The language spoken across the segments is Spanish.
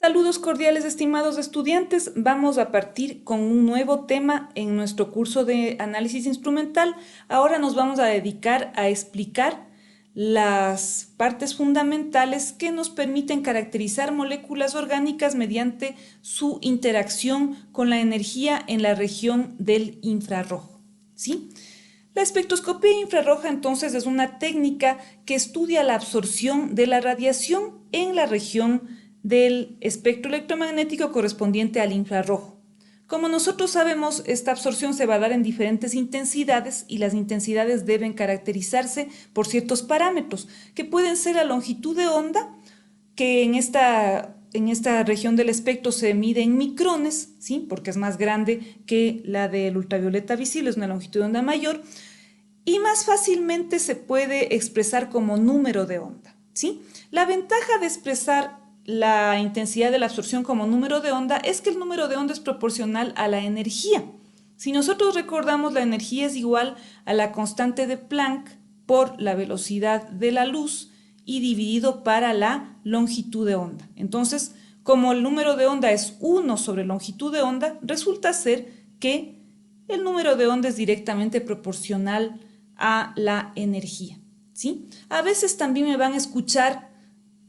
Saludos cordiales, estimados estudiantes. Vamos a partir con un nuevo tema en nuestro curso de análisis instrumental. Ahora nos vamos a dedicar a explicar las partes fundamentales que nos permiten caracterizar moléculas orgánicas mediante su interacción con la energía en la región del infrarrojo. ¿Sí? La espectroscopía infrarroja entonces es una técnica que estudia la absorción de la radiación en la región del espectro electromagnético correspondiente al infrarrojo. Como nosotros sabemos, esta absorción se va a dar en diferentes intensidades y las intensidades deben caracterizarse por ciertos parámetros, que pueden ser la longitud de onda, que en esta región del espectro se mide en micrones, ¿sí? Porque es más grande que la del ultravioleta visible, es una longitud de onda mayor, y más fácilmente se puede expresar como número de onda, ¿sí? La ventaja de expresar la intensidad de la absorción como número de onda es que el número de onda es proporcional a la energía. Si nosotros recordamos, la energía es igual a la constante de Planck por la velocidad de la luz y dividido para la longitud de onda. Entonces, como el número de onda es 1 sobre longitud de onda, resulta ser que el número de onda es directamente proporcional a la energía, ¿sí? A veces también me van a escuchar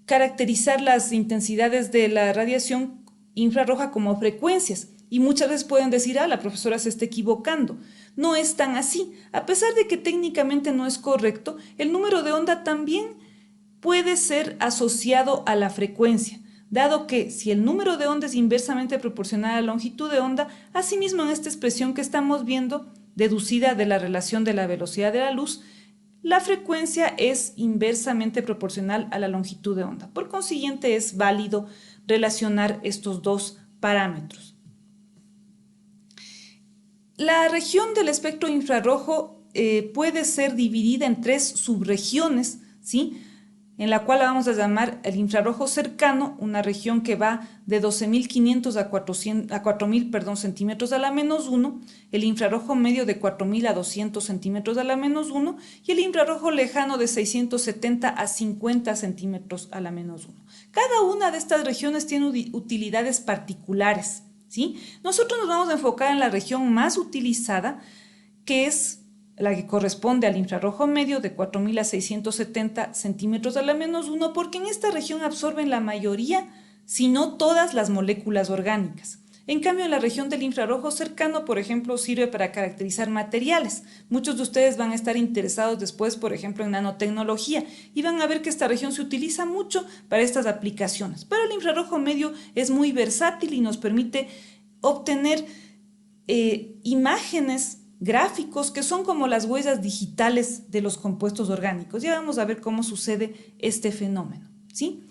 caracterizar las intensidades de la radiación infrarroja como frecuencias y muchas veces pueden decir, la profesora se está equivocando. No es tan así. A pesar de que técnicamente no es correcto, el número de onda también puede ser asociado a la frecuencia, dado que si el número de onda es inversamente proporcional a la longitud de onda, asimismo en esta expresión que estamos viendo, deducida de la relación de la velocidad de la luz, la frecuencia es inversamente proporcional a la longitud de onda. Por consiguiente, es válido relacionar estos dos parámetros. La región del espectro infrarrojo puede ser dividida en 3 subregiones, ¿sí? En la cual vamos a llamar el infrarrojo cercano, una región que va de 12.500 a 4.000 centímetros a la menos 1, el infrarrojo medio de 4.000 a 200 centímetros a la menos 1 y el infrarrojo lejano de 670 a 50 centímetros a la menos 1. Cada una de estas regiones tiene utilidades particulares, ¿sí? Nosotros nos vamos a enfocar en la región más utilizada, que es la que corresponde al infrarrojo medio de 4.000 a 670 centímetros a la menos 1, porque en esta región absorben la mayoría, si no todas, las moléculas orgánicas. En cambio, en la región del infrarrojo cercano, por ejemplo, sirve para caracterizar materiales. Muchos de ustedes van a estar interesados después, por ejemplo, en nanotecnología, y van a ver que esta región se utiliza mucho para estas aplicaciones. Pero el infrarrojo medio es muy versátil y nos permite obtener imágenes gráficos que son como las huellas digitales de los compuestos orgánicos. Ya vamos a ver cómo sucede este fenómeno, ¿sí?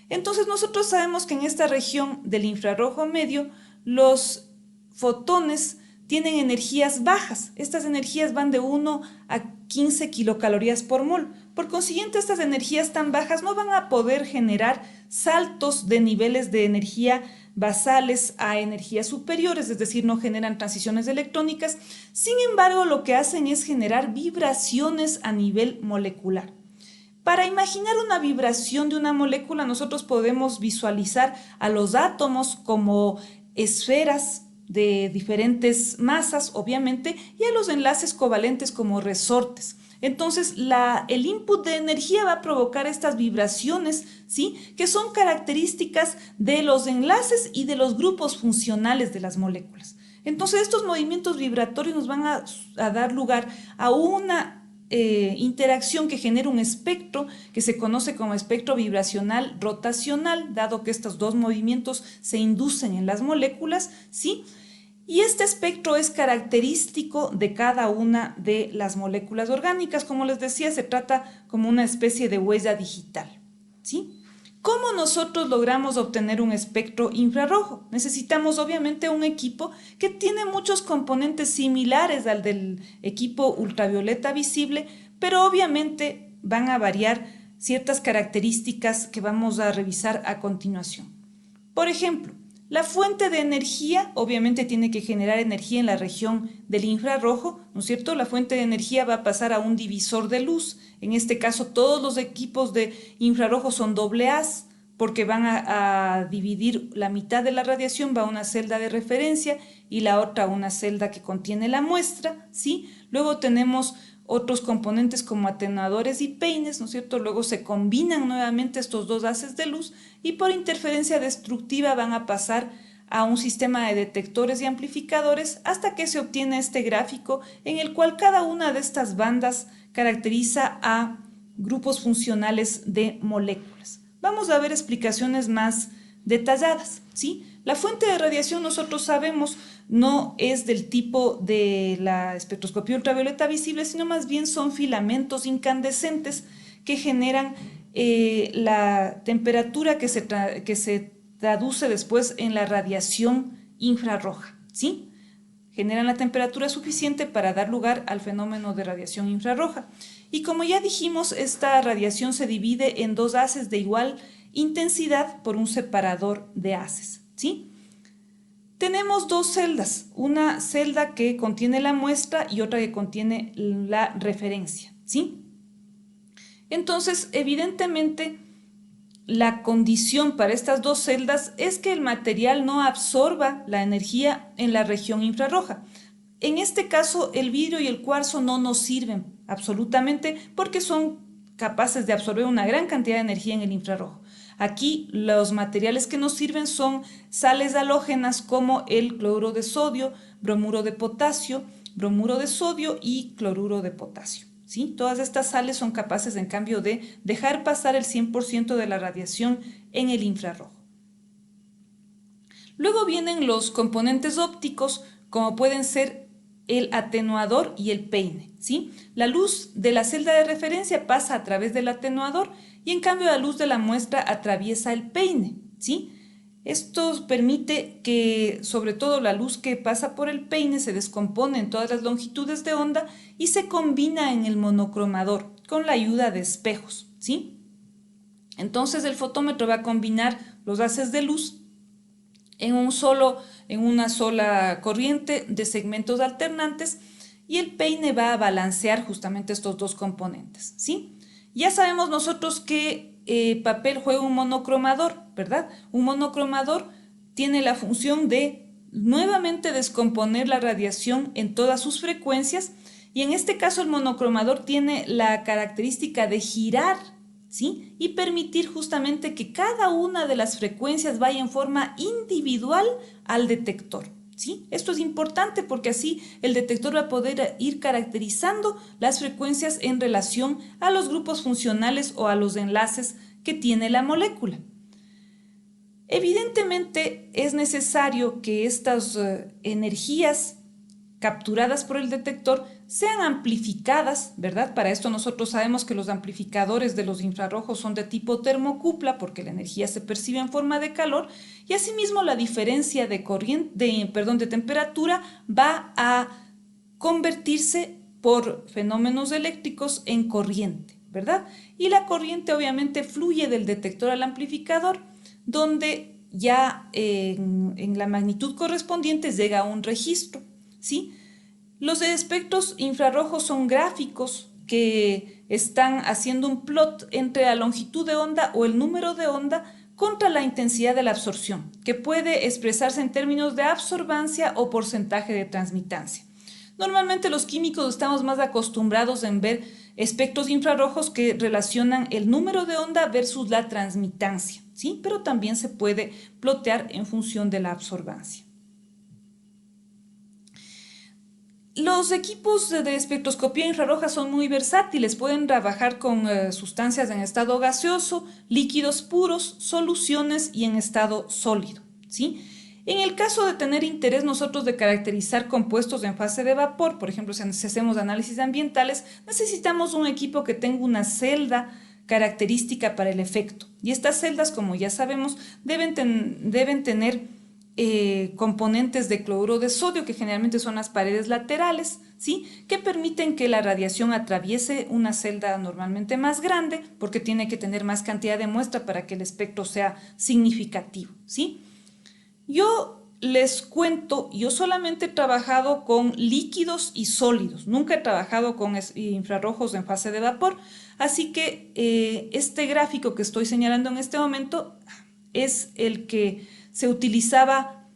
Entonces nosotros sabemos que en esta región del infrarrojo medio los fotones tienen energías bajas. Estas energías van de 1 a 15 kilocalorías por mol. Por consiguiente, estas energías tan bajas no van a poder generar saltos de niveles de energía basales a energías superiores, es decir, no generan transiciones electrónicas. Sin embargo, lo que hacen es generar vibraciones a nivel molecular. Para imaginar una vibración de una molécula, nosotros podemos visualizar a los átomos como esferas de diferentes masas, obviamente, y a los enlaces covalentes como resortes. Entonces, el input de energía va a provocar estas vibraciones, ¿sí? Que son características de los enlaces y de los grupos funcionales de las moléculas. Entonces, estos movimientos vibratorios nos van a dar lugar a una interacción que genera un espectro que se conoce como espectro vibracional rotacional, dado que estos dos movimientos se inducen en las moléculas, ¿sí? Y este espectro es característico de cada una de las moléculas orgánicas. Como les decía, se trata como una especie de huella digital, ¿sí? ¿Cómo nosotros logramos obtener un espectro infrarrojo? Necesitamos obviamente un equipo que tiene muchos componentes similares al del equipo ultravioleta visible, pero obviamente van a variar ciertas características que vamos a revisar a continuación. Por ejemplo, la fuente de energía obviamente tiene que generar energía en la región del infrarrojo, ¿no es cierto? La fuente de energía va a pasar a un divisor de luz. En este caso, todos los equipos de infrarrojo son AA, porque van a dividir la mitad de la radiación, va a una celda de referencia y la otra a una celda que contiene la muestra, ¿sí? Luego tenemos otros componentes como atenuadores y peines, ¿no es cierto? Luego se combinan nuevamente estos dos haces de luz y por interferencia destructiva van a pasar a un sistema de detectores y amplificadores hasta que se obtiene este gráfico en el cual cada una de estas bandas caracteriza a grupos funcionales de moléculas. Vamos a ver explicaciones más detalladas, ¿sí? La fuente de radiación, nosotros sabemos, no es del tipo de la espectroscopía ultravioleta visible, sino más bien son filamentos incandescentes que generan la temperatura que se traduce después en la radiación infrarroja, ¿sí? Generan la temperatura suficiente para dar lugar al fenómeno de radiación infrarroja. Y como ya dijimos, esta radiación se divide en dos haces de igual intensidad por un separador de haces, ¿sí? Tenemos dos celdas, una celda que contiene la muestra y otra que contiene la referencia, ¿sí? Entonces, evidentemente, la condición para estas dos celdas es que el material no absorba la energía en la región infrarroja. En este caso, el vidrio y el cuarzo no nos sirven absolutamente porque son capaces de absorber una gran cantidad de energía en el infrarrojo. Aquí los materiales que nos sirven son sales halógenas como el cloruro de sodio, bromuro de potasio, bromuro de sodio y cloruro de potasio, ¿sí? Todas estas sales son capaces, en cambio, de dejar pasar el 100% de la radiación en el infrarrojo. Luego vienen los componentes ópticos, como pueden ser el atenuador y el peine, ¿sí? La luz de la celda de referencia pasa a través del atenuador y en cambio la luz de la muestra atraviesa el peine, ¿sí? Esto permite que, sobre todo, la luz que pasa por el peine se descompone en todas las longitudes de onda y se combina en el monocromador con la ayuda de espejos, ¿sí? Entonces el fotómetro va a combinar los haces de luz en una sola corriente de segmentos alternantes y el peine va a balancear justamente estos dos componentes, ¿sí? Ya sabemos nosotros que papel juega un monocromador, ¿verdad? Un monocromador tiene la función de nuevamente descomponer la radiación en todas sus frecuencias y en este caso el monocromador tiene la característica de girar, ¿sí? Y permitir justamente que cada una de las frecuencias vaya en forma individual al detector, ¿sí? Esto es importante porque así el detector va a poder ir caracterizando las frecuencias en relación a los grupos funcionales o a los enlaces que tiene la molécula. Evidentemente es necesario que estas energías capturadas por el detector sean amplificadas, ¿verdad? Para esto nosotros sabemos que los amplificadores de los infrarrojos son de tipo termocupla porque la energía se percibe en forma de calor y asimismo la diferencia de temperatura va a convertirse por fenómenos eléctricos en corriente, ¿verdad? Y la corriente obviamente fluye del detector al amplificador, donde ya en la magnitud correspondiente llega a un registro, ¿sí? Los espectros infrarrojos son gráficos que están haciendo un plot entre la longitud de onda o el número de onda contra la intensidad de la absorción, que puede expresarse en términos de absorbancia o porcentaje de transmitancia. Normalmente los químicos estamos más acostumbrados en ver espectros infrarrojos que relacionan el número de onda versus la transmitancia, ¿sí? Pero también se puede plotear en función de la absorbancia. Los equipos de espectroscopía infrarroja son muy versátiles, pueden trabajar con sustancias en estado gaseoso, líquidos puros, soluciones y en estado sólido, ¿sí? En el caso de tener interés nosotros de caracterizar compuestos en fase de vapor, por ejemplo, si hacemos análisis ambientales, necesitamos un equipo que tenga una celda característica para el efecto. Y estas celdas, como ya sabemos, deben tener componentes de cloruro de sodio, que generalmente son las paredes laterales, ¿sí? Que permiten que la radiación atraviese una celda normalmente más grande, porque tiene que tener más cantidad de muestra para que el espectro sea significativo, ¿sí? Yo les cuento, yo solamente he trabajado con líquidos y sólidos, nunca he trabajado con infrarrojos en fase de vapor, así que este gráfico que estoy señalando en este momento es el que se utilizaba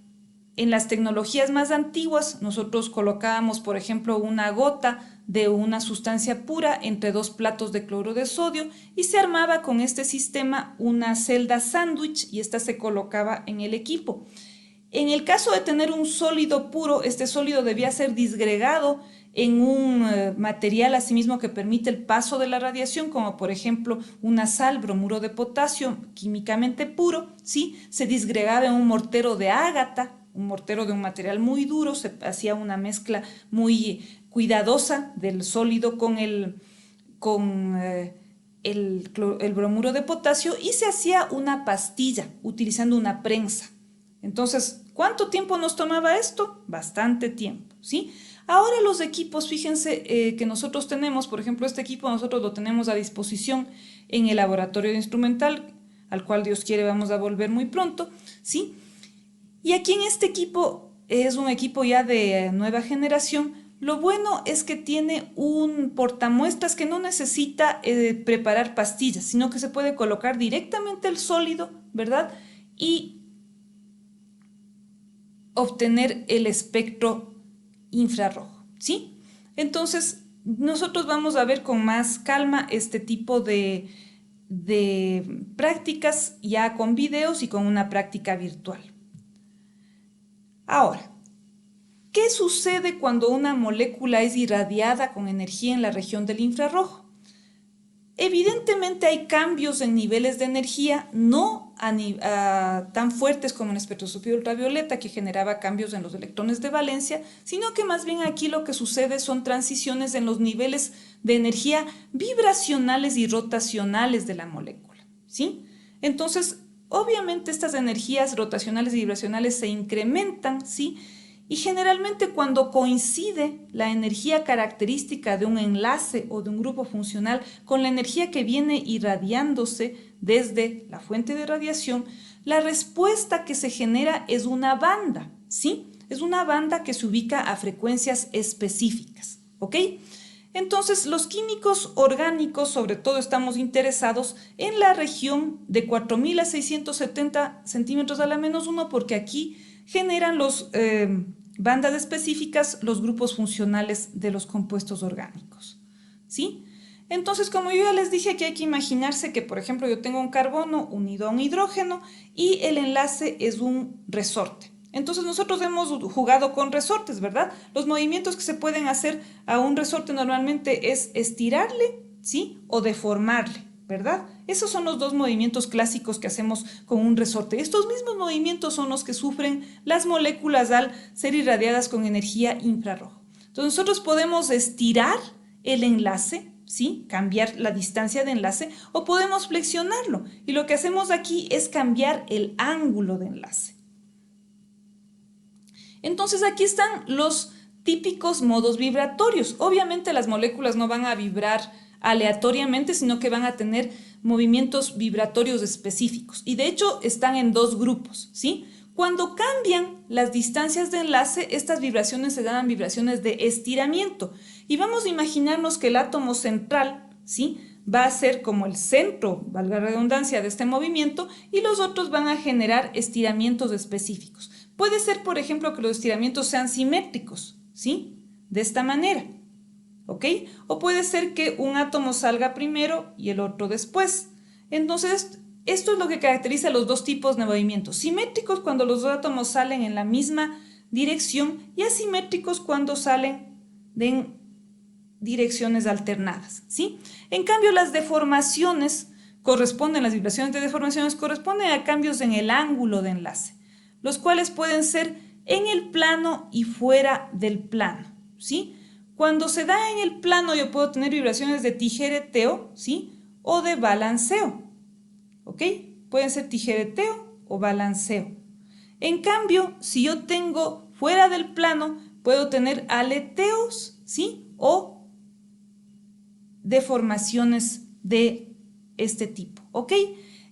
en las tecnologías más antiguas. Nosotros colocábamos, por ejemplo, una gota de una sustancia pura entre dos platos de cloro de sodio y se armaba con este sistema una celda sándwich y esta se colocaba en el equipo. En el caso de tener un sólido puro, este sólido debía ser disgregado en un material asimismo que permite el paso de la radiación, como por ejemplo una sal, bromuro de potasio, químicamente puro, ¿sí? Se disgregaba en un mortero de ágata, un mortero de un material muy duro, se hacía una mezcla muy cuidadosa del sólido con el bromuro de potasio y se hacía una pastilla utilizando una prensa. Entonces, ¿cuánto tiempo nos tomaba esto? Bastante tiempo, ¿sí? Ahora los equipos, fíjense que nosotros tenemos, por ejemplo, este equipo nosotros lo tenemos a disposición en el laboratorio de instrumental, al cual Dios quiere vamos a volver muy pronto, ¿sí? Y aquí en este equipo, es un equipo ya de nueva generación, lo bueno es que tiene un portamuestras que no necesita preparar pastillas, sino que se puede colocar directamente el sólido, ¿verdad? Y obtener el espectro infrarrojo, ¿sí? Entonces, nosotros vamos a ver con más calma este tipo de prácticas ya con videos y con una práctica virtual. Ahora, ¿qué sucede cuando una molécula es irradiada con energía en la región del infrarrojo? Evidentemente hay cambios en niveles de energía, no tan fuertes como en espectroscopía ultravioleta, que generaba cambios en los electrones de valencia, sino que más bien aquí lo que sucede son transiciones en los niveles de energía vibracionales y rotacionales de la molécula, ¿sí? Entonces, obviamente estas energías rotacionales y vibracionales se incrementan, ¿sí? Y generalmente cuando coincide la energía característica de un enlace o de un grupo funcional con la energía que viene irradiándose desde la fuente de radiación, la respuesta que se genera es una banda, ¿sí? Es una banda que se ubica a frecuencias específicas, ¿ok? Entonces, los químicos orgánicos, sobre todo, estamos interesados en la región de 4000 a 670 centímetros a la -1, porque aquí generan los bandas específicas los grupos funcionales de los compuestos orgánicos, ¿sí? Entonces, como yo ya les dije, que hay que imaginarse que, por ejemplo, yo tengo un carbono unido a un hidrógeno y el enlace es un resorte. Entonces, nosotros hemos jugado con resortes, ¿verdad? Los movimientos que se pueden hacer a un resorte normalmente es estirarle, ¿sí? O deformarle, ¿verdad? Esos son los dos movimientos clásicos que hacemos con un resorte. Estos mismos movimientos son los que sufren las moléculas al ser irradiadas con energía infrarroja. Entonces nosotros podemos estirar el enlace, ¿sí? Cambiar la distancia de enlace, o podemos flexionarlo. Y lo que hacemos aquí es cambiar el ángulo de enlace. Entonces aquí están los típicos modos vibratorios. Obviamente las moléculas no van a vibrar aleatoriamente, sino que van a tener movimientos vibratorios específicos. Y de hecho están en dos grupos, ¿sí? Cuando cambian las distancias de enlace, estas vibraciones se llaman vibraciones de estiramiento. Y vamos a imaginarnos que el átomo central, ¿sí?, va a ser como el centro, valga la redundancia, de este movimiento, y los otros van a generar estiramientos específicos. Puede ser, por ejemplo, que los estiramientos sean simétricos, ¿sí?, de esta manera, ¿ok? O puede ser que un átomo salga primero y el otro después. Entonces, esto es lo que caracteriza los dos tipos de movimientos: simétricos cuando los dos átomos salen en la misma dirección y asimétricos cuando salen en direcciones alternadas, ¿sí? En cambio, las deformaciones corresponden, las vibraciones de deformaciones corresponden a cambios en el ángulo de enlace, los cuales pueden ser en el plano y fuera del plano, ¿sí? Cuando se da en el plano, yo puedo tener vibraciones de tijereteo, ¿sí?, o de balanceo, ¿ok? Pueden ser tijereteo o balanceo. En cambio, si yo tengo fuera del plano, puedo tener aleteos, ¿sí?, o deformaciones de este tipo, ¿ok?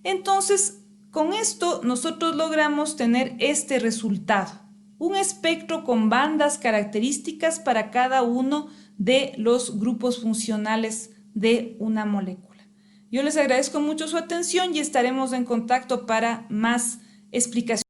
Entonces, Con esto nosotros logramos tener este resultado, un espectro con bandas características para cada uno de los grupos funcionales de una molécula. Yo les agradezco mucho su atención y estaremos en contacto para más explicaciones.